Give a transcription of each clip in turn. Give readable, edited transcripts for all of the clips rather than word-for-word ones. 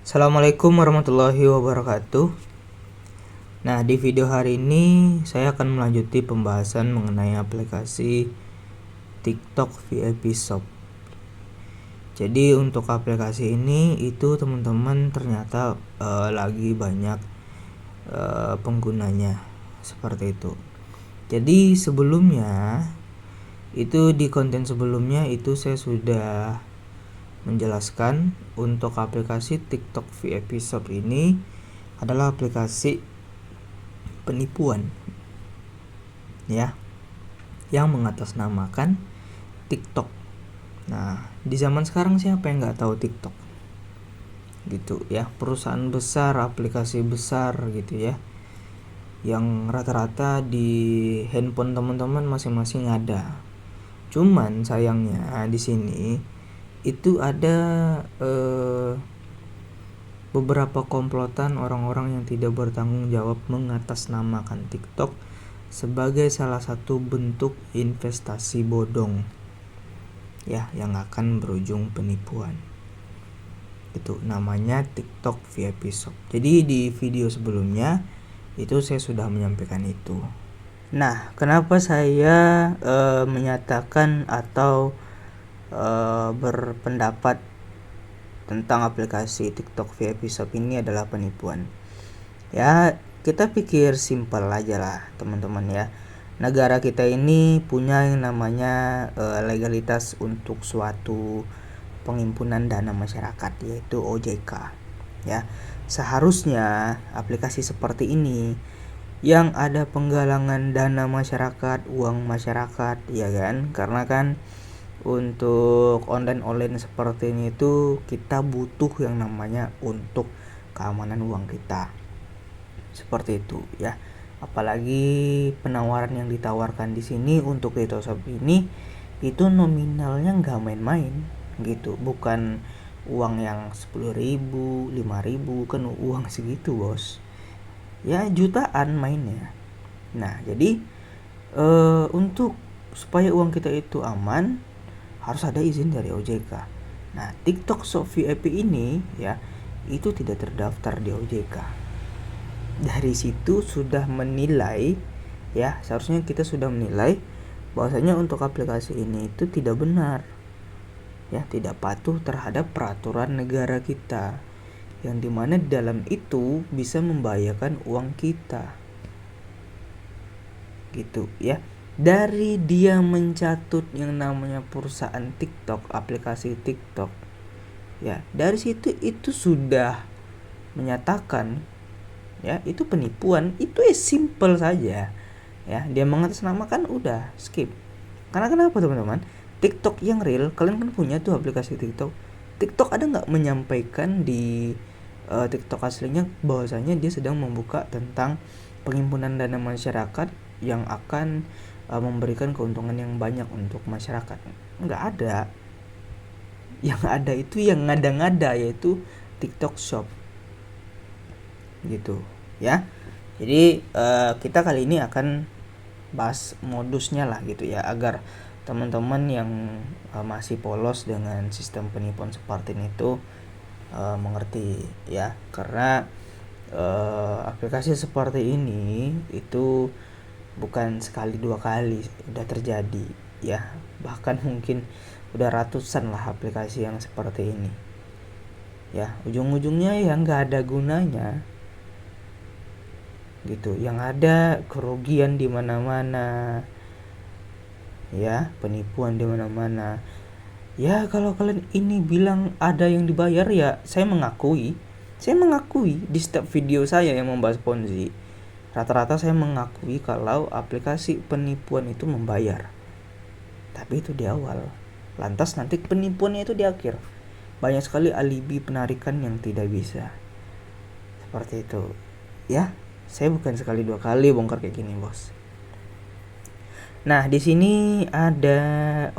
Assalamualaikum warahmatullahi wabarakatuh. Nah, di video hari ini saya akan melanjuti pembahasan mengenai aplikasi TikTok VIP Shop. Jadi untuk aplikasi ini itu teman-teman ternyata lagi banyak penggunanya seperti itu. Jadi sebelumnya itu di konten sebelumnya itu saya sudah menjelaskan untuk aplikasi TikTok VIP Shop ini adalah aplikasi penipuan ya yang mengatasnamakan TikTok. Nah, di zaman sekarang siapa yang nggak tahu TikTok gitu ya, perusahaan besar, aplikasi besar gitu ya, yang rata-rata di handphone teman-teman masing-masing ada. Cuman sayangnya di sini itu ada beberapa komplotan orang-orang yang tidak bertanggung jawab mengatasnamakan TikTok sebagai salah satu bentuk investasi bodong ya, yang akan berujung penipuan. Itu namanya TikTok VIP Shop. Jadi di video sebelumnya itu saya sudah menyampaikan itu. Nah, kenapa saya menyatakan atau berpendapat tentang aplikasi TikTok VIP Shop ini adalah penipuan? Ya, kita pikir simpel aja lah teman-teman ya. Negara kita ini punya yang namanya legalitas untuk suatu penghimpunan dana masyarakat, yaitu OJK ya. Seharusnya aplikasi seperti ini yang ada penggalangan dana masyarakat, uang masyarakat ya kan, karena kan untuk online seperti ini itu kita butuh yang namanya untuk keamanan uang kita, seperti itu ya. Apalagi penawaran yang ditawarkan di sini untuk TikTok Shop ini itu nominalnya nggak main-main gitu, bukan uang yang 10.000, 5.000, kan uang segitu bos ya, jutaan mainnya. Nah, jadi untuk supaya uang kita itu aman harus ada izin dari OJK. Nah, TikTok Shop VIP ini ya itu tidak terdaftar di OJK. Dari situ sudah menilai ya, seharusnya kita sudah menilai bahwasanya untuk aplikasi ini itu tidak benar ya, tidak patuh terhadap peraturan negara kita, yang dimana di dalam itu bisa membahayakan uang kita gitu ya. Dari dia mencatut yang namanya perusahaan TikTok, aplikasi TikTok ya, dari situ itu sudah menyatakan ya itu penipuan. Itu simple saja ya, dia mengatasnamakan, udah skip. Karena kenapa teman-teman, TikTok yang real kalian kan punya tuh aplikasi TikTok ada nggak menyampaikan di TikTok aslinya bahwasanya dia sedang membuka tentang penghimpunan dana masyarakat yang akan memberikan keuntungan yang banyak untuk masyarakat? Nggak ada. Yang ada itu yang ngada-ngada, yaitu TikTok Shop gitu ya. Jadi kita kali ini akan bahas modusnya lah gitu ya, agar teman-teman yang masih polos dengan sistem penipuan seperti ini itu mengerti ya. Karena aplikasi seperti ini itu bukan sekali dua kali udah terjadi ya, bahkan mungkin udah ratusan lah aplikasi yang seperti ini ya. Ujung-ujungnya ya nggak ada gunanya gitu, yang ada kerugian di mana-mana ya, penipuan di mana-mana ya. Kalau kalian ini bilang ada yang dibayar ya, saya mengakui di setiap video saya yang membahas Ponzi, rata-rata saya mengakui kalau aplikasi penipuan itu membayar, tapi itu di awal. Lantas nanti penipuannya itu di akhir. Banyak sekali alibi penarikan yang tidak bisa. Seperti itu ya. Saya bukan sekali dua kali bongkar kayak gini bos. Nah, di sini ada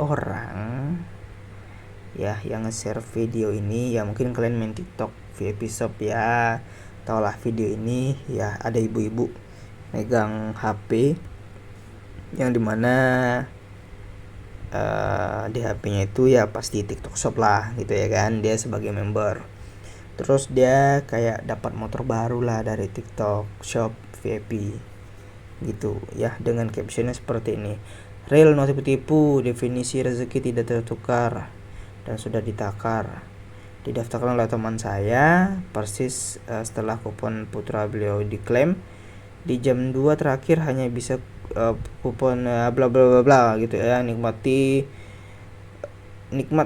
orang ya yang nge-share video ini ya. Mungkin kalian main TikTok VIP Shop ya, taulah video ini ya. Ada ibu-ibu megang HP yang dimana di HP-nya itu ya pasti TikTok Shop lah gitu ya kan, dia sebagai member. Terus dia kayak dapat motor baru lah dari TikTok Shop VIP gitu ya, dengan captionnya seperti ini: real no tipu-tipu, definisi rezeki tidak tertukar dan sudah ditakar. Didaftarkan oleh teman saya persis setelah kupon putra beliau diklaim. Di jam 2 terakhir hanya bisa kupon bla bla bla bla gitu ya. Nikmat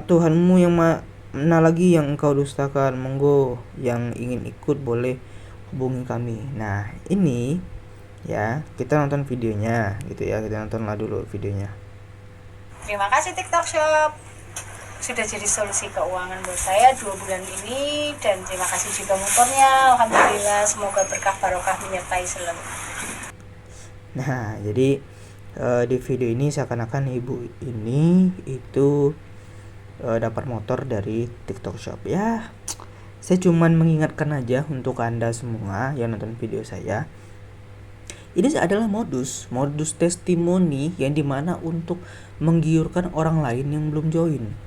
Tuhanmu yang mana lagi yang engkau dustakan, monggo yang ingin ikut boleh hubungi kami. Nah ini ya, kita nonton videonya gitu ya, kita nontonlah dulu videonya. Terima kasih TikTok Shop sudah jadi solusi keuangan buat saya 2 bulan ini, dan terima kasih juga motornya. Alhamdulillah, semoga berkah barokah menyertai selalu. Nah jadi di video ini seakan-akan ibu ini itu dapat motor dari TikTok Shop ya. Saya cuman mengingatkan aja untuk Anda semua yang nonton video saya, ini adalah modus testimoni yang dimana untuk menggiurkan orang lain yang belum join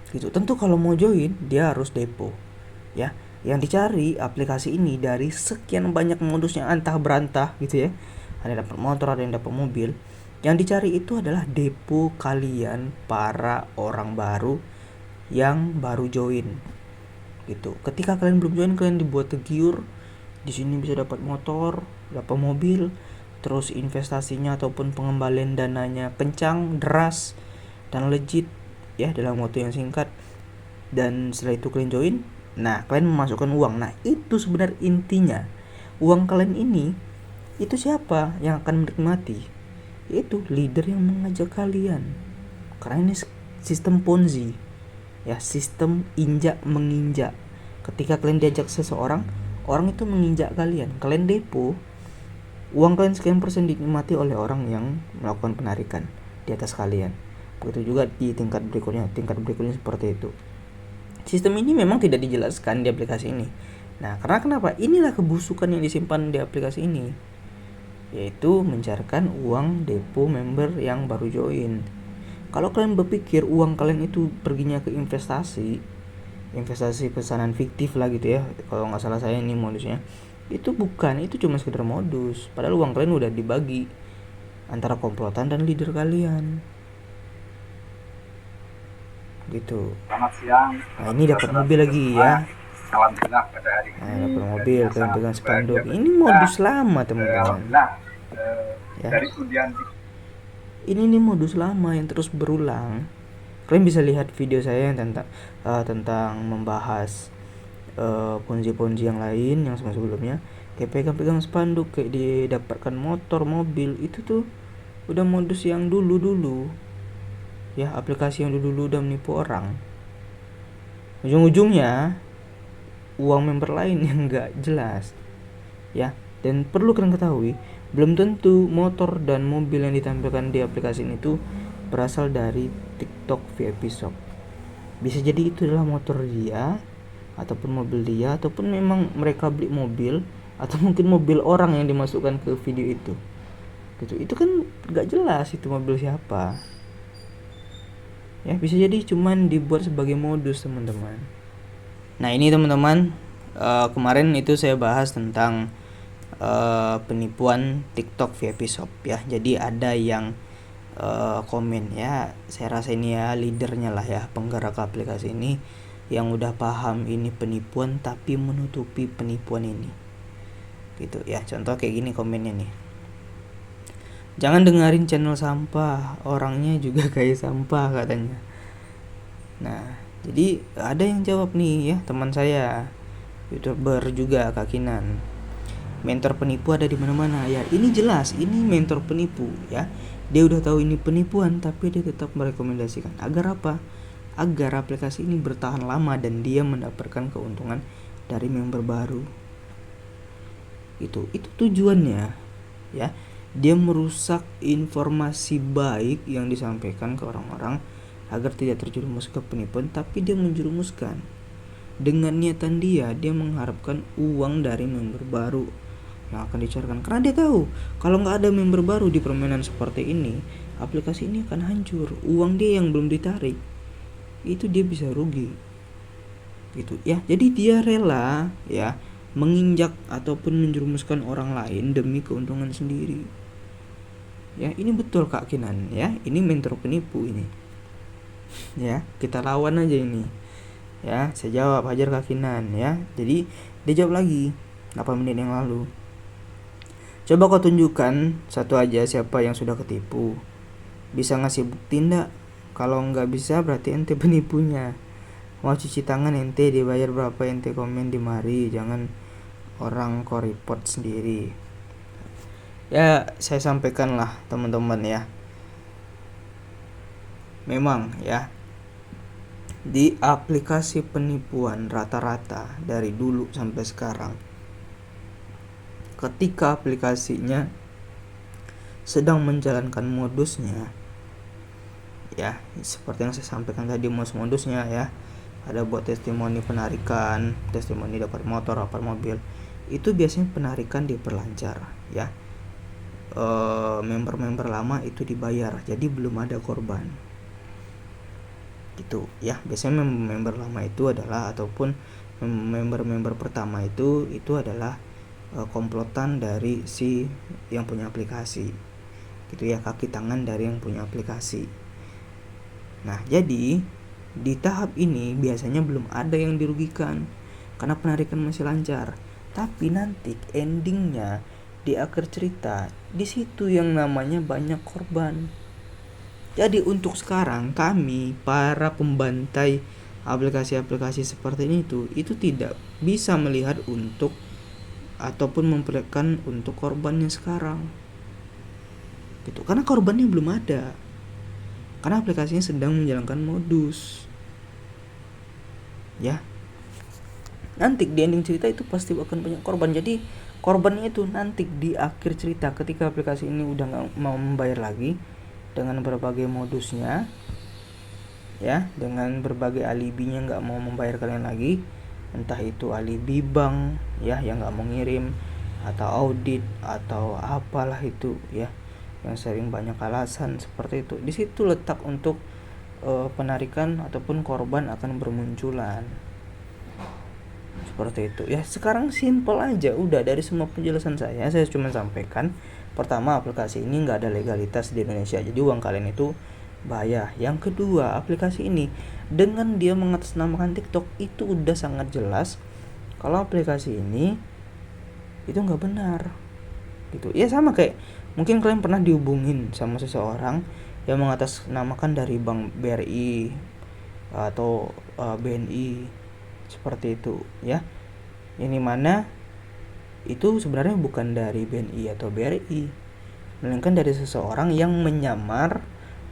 gitu. Tentu kalau mau join dia harus depo ya. Yang dicari aplikasi ini dari sekian banyak modusnya antah berantah gitu ya, ada dapat motor, ada yang dapat mobil. Yang dicari itu adalah depo kalian para orang baru yang baru join gitu. Ketika kalian belum join, kalian dibuat tergiur, di sini bisa dapat motor, dapat mobil, terus investasinya ataupun pengembalian dananya kencang, deras, dan legit ya dalam waktu yang singkat. Dan setelah itu kalian join, nah kalian memasukkan uang. Nah itu sebenarnya intinya. Uang kalian ini itu siapa yang akan menikmati? Yaitu leader yang mengajak kalian. Karena ini sistem Ponzi ya, sistem injak menginjak. Ketika kalian diajak seseorang, orang itu menginjak kalian, kalian depo, uang kalian sekian persen dinikmati oleh orang yang melakukan penarikan di atas kalian. Begitu juga di tingkat berikutnya seperti itu. Sistem ini memang tidak dijelaskan di aplikasi ini. Nah, karena kenapa? Inilah kebusukan yang disimpan di aplikasi ini, yaitu mencairkan uang depo member yang baru join. Kalau kalian berpikir uang kalian itu perginya ke investasi pesanan fiktif lah gitu ya, kalau nggak salah saya ini modusnya, itu bukan, itu cuma sekedar modus. Padahal uang kalian udah dibagi antara komplotan dan leader kalian gitu. Selamat siang. Nah ini dapat mobil lagi ya. Alhamdulillah pada hari ini. Nah dapat mobil, kalian pegang spanduk. Ini modus lama teman-teman. Ya. Dari undian ini nih modus lama yang terus berulang. Kalian bisa lihat video saya yang tentang membahas ponzi yang lain yang sebelumnya, kayak pegang spanduk, kayak didapatkan motor, mobil. Itu tuh udah modus yang dulu ya, aplikasi yang dulu udah menipu orang. Ujung-ujungnya uang member lain yang gak jelas ya. Dan perlu kalian ketahui, belum tentu motor dan mobil yang ditampilkan di aplikasi ini tuh berasal dari TikTok VIP Shop. Bisa jadi itu adalah motor dia, ataupun mobil dia, ataupun memang mereka beli mobil, atau mungkin mobil orang yang dimasukkan ke video itu gitu. Itu kan gak jelas itu mobil siapa ya, bisa jadi cuman dibuat sebagai modus teman-teman. Nah ini teman-teman, kemarin itu saya bahas tentang penipuan TikTok VIP Shop ya. Jadi ada yang komen ya, saya rasa ini ya leadernya lah ya, penggerak aplikasi ini, yang udah paham ini penipuan tapi menutupi penipuan ini gitu ya. Contoh kayak gini komennya nih: jangan dengerin channel sampah, orangnya juga kayak sampah katanya. Nah jadi ada yang jawab nih ya, teman saya YouTuber juga kakinan, mentor penipu ada di mana-mana ya. Ini jelas ini mentor penipu ya. Dia udah tahu ini penipuan tapi dia tetap merekomendasikan. Agar apa? Agar aplikasi ini bertahan lama dan dia mendapatkan keuntungan dari member baru. Itu tujuannya ya. Dia merusak informasi baik yang disampaikan ke orang-orang agar tidak terjerumus ke penipuan, tapi dia menjerumuskan dengan niatan dia mengharapkan uang dari member baru yang akan dicairkan. Karena dia tahu kalau nggak ada member baru di permainan seperti ini, aplikasi ini akan hancur. Uang dia yang belum ditarik itu dia bisa rugi gitu ya. Jadi dia rela ya menginjak ataupun menjerumuskan orang lain demi keuntungan sendiri. Ya, ini betul Kak Kinan ya. Ini mentor penipu ini. Ya, kita lawan aja ini. Ya, saya jawab Hajar Kak Kinan ya. Jadi dia jawab lagi 8 menit yang lalu. Coba kau tunjukkan satu aja siapa yang sudah ketipu. Bisa ngasih bukti ndak? Kalau nggak bisa berarti ente penipunya. Mau cuci tangan ente dibayar berapa ente komen di mari, jangan orang kau report sendiri. Ya, saya sampaikan lah teman-teman ya. Memang ya, di aplikasi penipuan rata-rata dari dulu sampai sekarang, ketika aplikasinya sedang menjalankan modusnya ya, seperti yang saya sampaikan tadi, modusnya ya, ada buat testimoni penarikan, testimoni dapat motor, dapat mobil, itu biasanya penarikan diperlancar ya. Member-member lama itu dibayar, jadi belum ada korban gitu ya. Biasanya member lama itu adalah, ataupun member pertama itu adalah komplotan dari si yang punya aplikasi gitu ya, kaki tangan dari yang punya aplikasi. Nah, jadi di tahap ini biasanya belum ada yang dirugikan karena penarikan masih lancar. Tapi nanti endingnya di akhir cerita, di situ yang namanya banyak korban. Jadi untuk sekarang kami para pembantai aplikasi-aplikasi seperti itu tidak bisa melihat untuk ataupun memperlihatkan untuk korbannya sekarang. Gitu. Karena korbannya belum ada. Karena aplikasinya sedang menjalankan modus. Ya. Nanti di ending cerita itu pasti akan banyak korban. Jadi korbannya itu nanti di akhir cerita, ketika aplikasi ini udah nggak mau membayar lagi dengan berbagai modusnya ya, dengan berbagai alibinya nggak mau membayar kalian lagi, entah itu alibi bank ya yang nggak mau ngirim, atau audit, atau apalah itu ya, yang sering banyak alasan seperti itu. Di situ letak untuk penarikan ataupun korban akan bermunculan. Seperti itu ya. Sekarang simple aja, udah dari semua penjelasan saya cuma sampaikan, pertama, aplikasi ini nggak ada legalitas di Indonesia, jadi uang kalian itu bahaya. Yang kedua, aplikasi ini dengan dia mengatasnamakan TikTok itu udah sangat jelas kalau aplikasi ini itu nggak benar gitu ya. Sama kayak mungkin kalian pernah dihubungin sama seseorang yang mengatasnamakan dari bank BRI atau BNI seperti itu ya, ini mana itu sebenarnya bukan dari BNI atau BRI, melainkan dari seseorang yang menyamar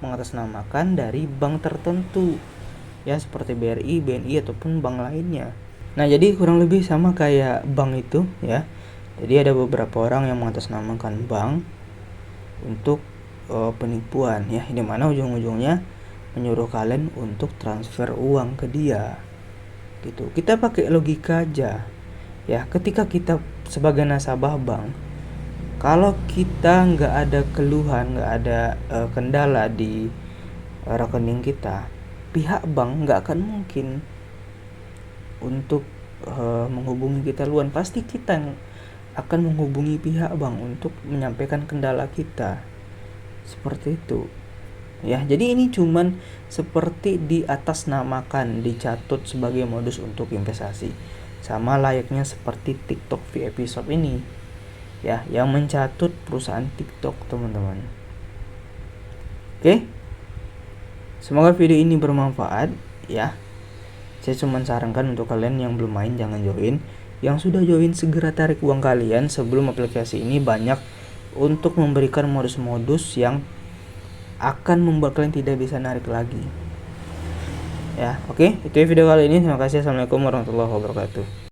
mengatasnamakan dari bank tertentu ya, seperti BRI, BNI ataupun bank lainnya. Nah, jadi kurang lebih sama kayak bank itu ya. Jadi ada beberapa orang yang mengatasnamakan bank untuk penipuan ya, di mana ujung-ujungnya menyuruh kalian untuk transfer uang ke dia gitu. Kita pakai logika aja ya, ketika kita sebagai nasabah bank, kalau kita nggak ada keluhan, nggak ada kendala di rekening kita, pihak bank nggak akan mungkin untuk menghubungi kita duluan. Pasti kita yang akan menghubungi pihak bank untuk menyampaikan kendala kita, seperti itu ya. Jadi ini cuman seperti diatasnamakan, dicatut sebagai modus untuk investasi, sama layaknya seperti TikTok VIP Shop ini ya, yang mencatut perusahaan TikTok teman-teman. Oke, semoga video ini bermanfaat ya. Saya cuma sarankan untuk kalian yang belum main jangan join, yang sudah join segera tarik uang kalian sebelum aplikasi ini banyak untuk memberikan modus-modus yang akan membuat kalian tidak bisa narik lagi ya. Oke, itu video kali ini. Terima kasih. Assalamualaikum warahmatullahi wabarakatuh.